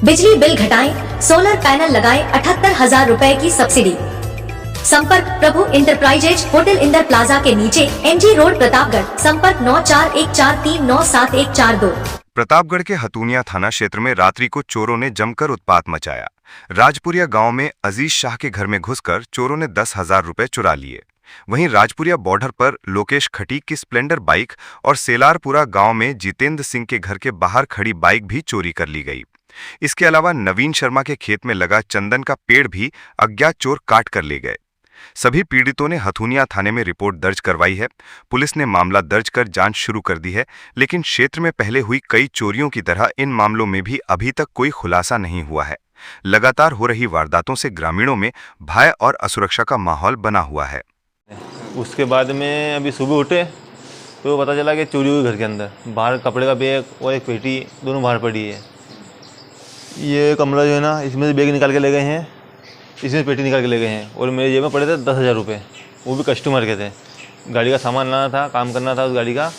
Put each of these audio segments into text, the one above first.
बिजली बिल घटाएं, solar panel लगाएं, 78,000 रुपए की सब्सिडी। संपर्क प्रभु इंटरप्राइजेज, होटल इंदर प्लाजा के नीचे, MG रोड, प्रतापगढ़। संपर्क 9414397142। प्रतापगढ़ के हतूनिया थाना क्षेत्र में रात्रि को चोरों ने जमकर उत्पात मचाया। राजपुरिया गांव में अजीज शाह के घर में घुसकर चोरों ने 10,000 रुपए चुरा लिए। वहीं राजपुरिया बॉर्डर पर लोकेश खटीक की स्प्लेंडर बाइक और सेलारपुरा गांव में जितेंद्र सिंह के घर के बाहर खड़ी बाइक भी चोरी कर ली गई। इसके अलावा नवीन शर्मा के खेत में लगा चंदन का पेड़ भी अज्ञात चोर काट कर ले गए। सभी पीड़ितों ने हथुनिया थाने में रिपोर्ट दर्ज करवाई है। पुलिस ने मामला दर्ज कर जांच शुरू कर दी है, लेकिन क्षेत्र में पहले हुई कई चोरियों की तरह इन मामलों में भी अभी तक कोई खुलासा नहीं हुआ है। लगातार हो रही वारदातों से ग्रामीणों में भय और असुरक्षा का माहौल बना हुआ है। उसके बाद में अभी सुबह उठे तो पता चला कि चोरी हुई घर के अंदर। बाहर कपड़े का बैग और एक पेटी दोनों बाहर पड़ी है। ये कमरा जो है ना, इसमें से बैग निकाल के ले गए हैं, इसमें पेटी निकाल के ले गए हैं और मेरे जेब में पड़े थे 10,000 रुपये। वो भी कस्टमर के थे। गाड़ी का सामान लाना था, काम करना था उस गाड़ी का।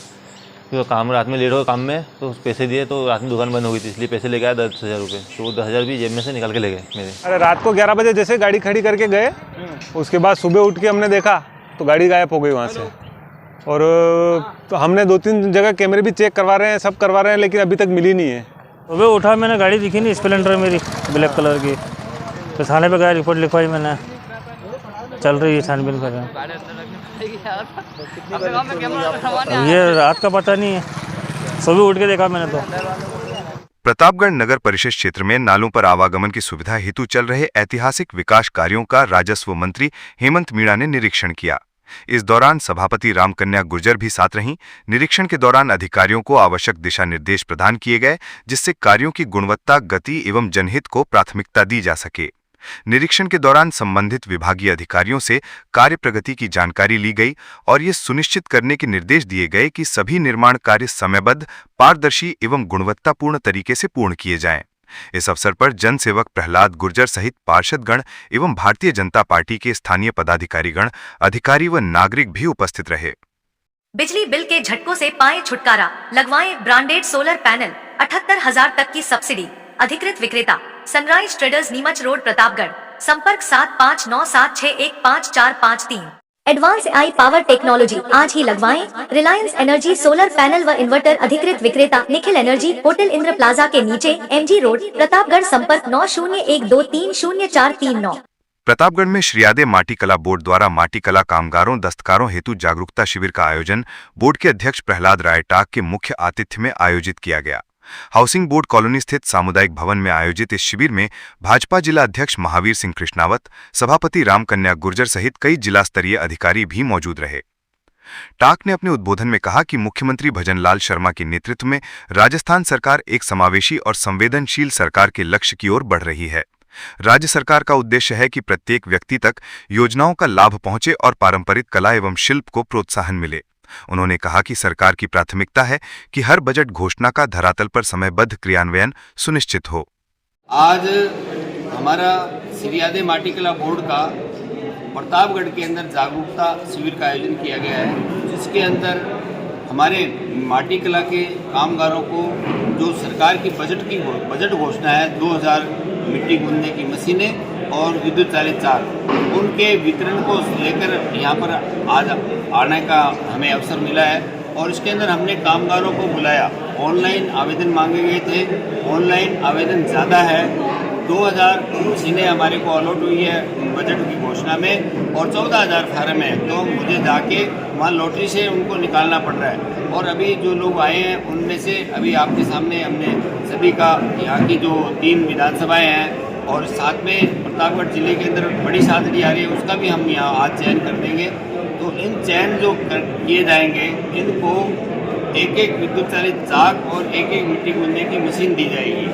तो काम रात में लेट हो गया काम में, तो पैसे दिए तो रात में दुकान बंद हो गई थी, इसलिए पैसे लेके आया 10,000 रुपये। तो वो 10,000 भी जेब में से निकाल के ले गए मेरे। अरे रात को 11 बजे जैसे गाड़ी खड़ी करके गए, उसके बाद सुबह उठ के हमने देखा तो गाड़ी गायब हो गई वहाँ से। और तो हमने 2-3 जगह कैमरे भी चेक करवा रहे हैं, सब करवा रहे हैं, लेकिन अभी तक मिली नहीं है। सुबह उठा, मैंने गाड़ी दिखी नहीं, स्प्लेंडर मेरी ब्लैक कलर की। तो थाने पे गया, रिपोर्ट लिखवाई मैंने, चल रही है छानबीन कर रहे हैं। ये रात का पता नहीं है, सुबह उठ के देखा मैंने तो। प्रतापगढ़ नगर परिषद क्षेत्र में नालों पर आवागमन की सुविधा हेतु चल रहे ऐतिहासिक विकास कार्यों का राजस्व मंत्री हेमंत मीणा ने निरीक्षण किया। इस दौरान सभापति रामकन्या गुर्जर भी साथ रहीं। निरीक्षण के दौरान अधिकारियों को आवश्यक दिशा निर्देश प्रदान किए गए, जिससे कार्यों की गुणवत्ता, गति एवं जनहित को प्राथमिकता दी जा सके। निरीक्षण के दौरान संबंधित विभागीय अधिकारियों से कार्य प्रगति की जानकारी ली गई और ये सुनिश्चित करने के निर्देश दिए गए कि सभी निर्माण कार्य समयबद्ध, पारदर्शी एवं गुणवत्तापूर्ण तरीके से पूर्ण किए जाएं। इस अवसर पर जनसेवक प्रहलाद गुर्जर सहित पार्षदगण एवं भारतीय जनता पार्टी के स्थानीय पदाधिकारीगण, अधिकारी व नागरिक भी उपस्थित रहे। बिजली बिल के झटकों से पाएं छुटकारा, लगवाएं ब्रांडेड सोलर पैनल, 78,000 तक की सब्सिडी। अधिकृत विक्रेता sunrise traders, Neemuch road, Pratapgarh. संपर्क 7597615453। एडवांस AI पावर टेक्नोलॉजी, आज ही लगवाएं। रिलायंस एनर्जी सोलर पैनल व इन्वर्टर। अधिकृत विक्रेता Nikhil energy, hotel Indra plaza के नीचे, MG रोड, प्रतापगढ़। संपर्क 9012300439। प्रतापगढ़ में श्रीयादे माटी कला बोर्ड द्वारा माटी कला कामगारों, दस्तकारों हेतु जागरूकता शिविर का आयोजन बोर्ड के अध्यक्ष प्रहलाद राय टाक के मुख्य आतिथ्य में आयोजित किया गया। हाउसिंग बोर्ड कॉलोनी स्थित सामुदायिक भवन में आयोजित इस शिविर में भाजपा जिला अध्यक्ष महावीर सिंह कृष्णावत, सभापति रामकन्या गुर्जर सहित कई जिला स्तरीय अधिकारी भी मौजूद रहे। टाक ने अपने उद्बोधन में कहा कि मुख्यमंत्री भजनलाल शर्मा के नेतृत्व में राजस्थान सरकार एक समावेशी और संवेदनशील सरकार के लक्ष्य की ओर बढ़ रही है। राज्य सरकार का उद्देश्य है कि प्रत्येक व्यक्ति तक योजनाओं का लाभ पहुंचे और पारंपरिक कला एवं शिल्प को प्रोत्साहन मिले। उन्होंने कहा कि सरकार की प्राथमिकता है कि हर बजट घोषणा का धरातल पर समयबद्ध क्रियान्वयन सुनिश्चित हो। आज हमारा श्रीयादे माटी कला बोर्ड का प्रतापगढ़ के अंदर जागरूकता शिविर का आयोजन किया गया है, जिसके अंदर हमारे माटी कला के कामगारों को जो सरकार की बजट घोषणा है 2000 मिट्टी गूंथने की मशीनें और विद्युत चालित चाक, उनके वितरण को लेकर यहाँ पर आज आने का हमें अवसर मिला है। और इसके अंदर हमने कामगारों को बुलाया। ऑनलाइन आवेदन मांगे गए थे, ऑनलाइन आवेदन ज़्यादा है। 2000 मशीनें हमारे को अलॉट हुई है बजट की घोषणा में और 14,000 फार्म है, तो मुझे जाके वहाँ लॉटरी से उनको निकालना पड़ रहा है। और अभी जो लोग आए हैं उनमें से अभी आपके सामने हमने सभी का, यहाँ की जो 3 विधानसभाएँ हैं और साथ में प्रतापगढ़ जिले के अंदर बड़ी सादड़ी आ रही है, उसका भी हम यहाँ आज चयन कर देंगे। तो इन चयन जो किए जाएंगे, इनको एक विद्युत चालित चाक और एक मिट्टी गूंथने की मशीन दी जाएगी।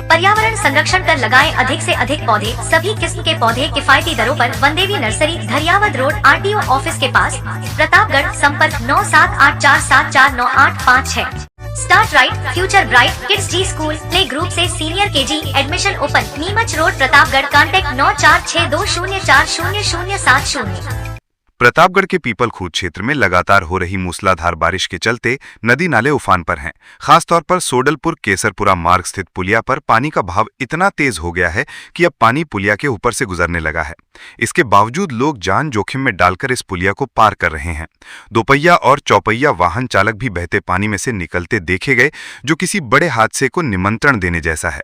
पर्यावरण संरक्षण कर लगाएं अधिक से अधिक पौधे। सभी किस्म के पौधे किफायती दरों पर Vandevi nursery, Dhariyawad road, RTO office के पास, प्रतापगढ़। संपर्क 9788474985। Start right, future bright, Kidzee school play group से senior KG admission open, Neemuch road, Pratapgarh. Contact 9462040070। Pratapgarh के पीपलखूट क्षेत्र में लगातार हो रही मूसलाधार बारिश के चलते नदी नाले उफान पर हैं। खासतौर पर सोडलपुर केसरपुरा मार्ग स्थित पुलिया पर पानी का बहाव इतना तेज हो गया है कि अब पानी पुलिया के ऊपर से गुजरने लगा है। इसके बावजूद लोग जान जोखिम में डालकर इस पुलिया को पार कर रहे हैं। दोपहिया और चौपहिया वाहन चालक भी बहते पानी में से निकलते देखे गए, जो किसी बड़े हादसे को निमंत्रण देने जैसा है।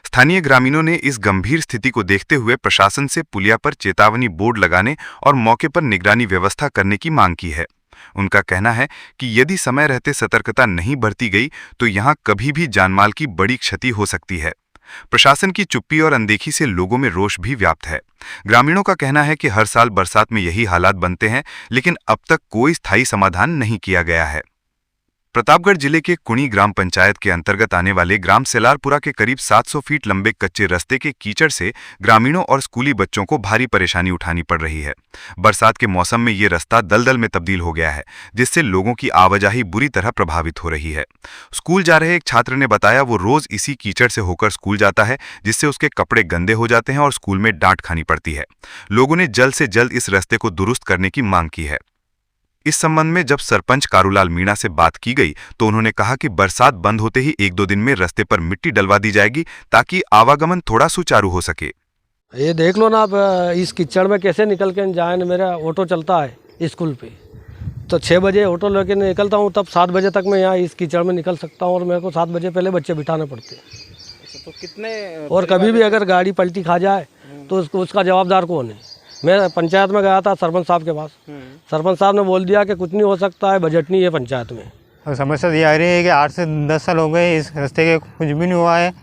स्थानीय ग्रामीणों ने इस गंभीर स्थिति को देखते हुए प्रशासन से पुलिया पर चेतावनी बोर्ड लगाने और मौके पर निगरानी व्यवस्था करने की मांग की है। उनका कहना है कि यदि समय रहते सतर्कता नहीं बरती गई तो यहां कभी भी जानमाल की बड़ी क्षति हो सकती है। प्रशासन की चुप्पी और अनदेखी से लोगों में रोष भी व्याप्त है। ग्रामीणों का कहना है कि हर साल बरसात में यही हालात बनते हैं, लेकिन अब तक कोई स्थायी समाधान नहीं किया गया है। प्रतापगढ़ जिले के कुणी ग्राम पंचायत के अंतर्गत आने वाले ग्राम सेलारपुरा के करीब 700 फीट लंबे कच्चे रास्ते के कीचड़ से ग्रामीणों और स्कूली बच्चों को भारी परेशानी उठानी पड़ रही है। बरसात के मौसम में ये रास्ता दलदल में तब्दील हो गया है, जिससे लोगों की आवाजाही बुरी तरह प्रभावित हो रही है। स्कूल जा रहे एक छात्र ने बताया वो रोज इसी कीचड़ से होकर स्कूल जाता है, जिससे उसके कपड़े गंदे हो जाते हैं और स्कूल में डांट खानी पड़ती है। लोगों ने जल्द से जल्द इस रास्ते को दुरुस्त करने की मांग की है। इस संबंध में जब सरपंच कारूलाल मीणा से बात की गई तो उन्होंने कहा कि बरसात बंद होते ही 1-2 दिन में रास्ते पर मिट्टी डलवा दी जाएगी ताकि आवागमन थोड़ा सुचारू हो सके। ये देख लो ना आप, इस कीचड़ में कैसे निकल के जाए। मेरा ऑटो चलता है स्कूल पे, तो 6 बजे ऑटो लेके निकलता हूँ, तब 7 बजे तक मैं यहाँ इस कीचड़ में निकल सकता हूँ और मेरे को 7 बजे पहले बच्चे बिठाने पड़ते हैं। तो कितने और कभी भी अगर गाड़ी पलटी खा जाए तो उसका जवाबदार कौन है? मैं पंचायत में गया था सरपंच साहब के पास, सरपंच साहब ने बोल दिया कि कुछ नहीं हो सकता है, बजट नहीं है पंचायत में। और समस्या ये आ रही है कि 8 से 10 साल हो गए इस रास्ते के कुछ भी नहीं हुआ है,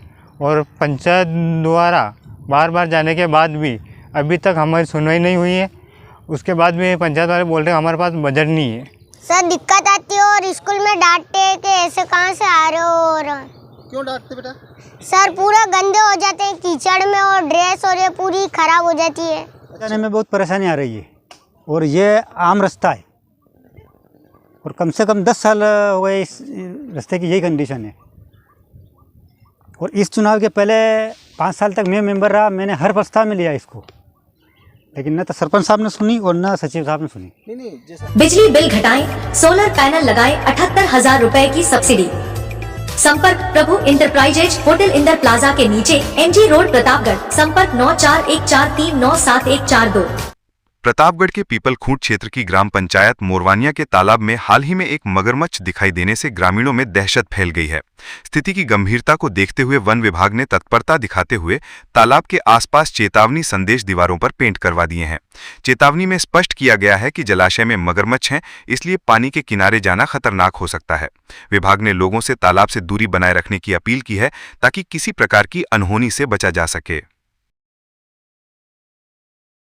और पंचायत द्वारा बार बार जाने के बाद भी अभी तक हमारी सुनवाई नहीं हुई है। उसके बाद भी पंचायत वाले बोल रहे हैं हमारे पास बजट नहीं है। सर दिक्कत आती है और स्कूल में डांटते हैं कि ऐसे कहाँ से आ रहे हो। और क्यों डांटते बेटा? सर पूरा गंदे हो जाते हैं कीचड़ में और ड्रेस और ये पूरी खराब हो जाती है। जाने में बहुत परेशानी आ रही है और ये आम रास्ता है और कम से कम 10 साल हो गए इस रास्ते की यही कंडीशन है। और इस चुनाव के पहले 5 साल तक मैं मेंबर रहा, मैंने हर प्रस्ताव में लिया इसको, लेकिन न तो सरपंच साहब ने सुनी और न सचिव साहब ने सुनी। बिजली बिल घटाएं, सोलर पैनल लगाएं, 78,000 रुपए की सब्सिडी। संपर्क प्रभु इंटरप्राइजेज, होटल इंदर प्लाजा के नीचे, MG रोड, प्रतापगढ़। संपर्क 9414397142। प्रतापगढ़ के पीपलखूट क्षेत्र की ग्राम पंचायत मोरवानिया के तालाब में हाल ही में एक मगरमच्छ दिखाई देने से ग्रामीणों में दहशत फैल गई है। स्थिति की गंभीरता को देखते हुए वन विभाग ने तत्परता दिखाते हुए तालाब के आसपास चेतावनी संदेश दीवारों पर पेंट करवा दिए हैं। चेतावनी में स्पष्ट किया गया है कि जलाशय में मगरमच्छ हैं, इसलिए पानी के किनारे जाना खतरनाक हो सकता है। विभाग ने लोगों से तालाब से दूरी बनाए रखने की अपील की है ताकि किसी प्रकार की अनहोनी से बचा जा सके।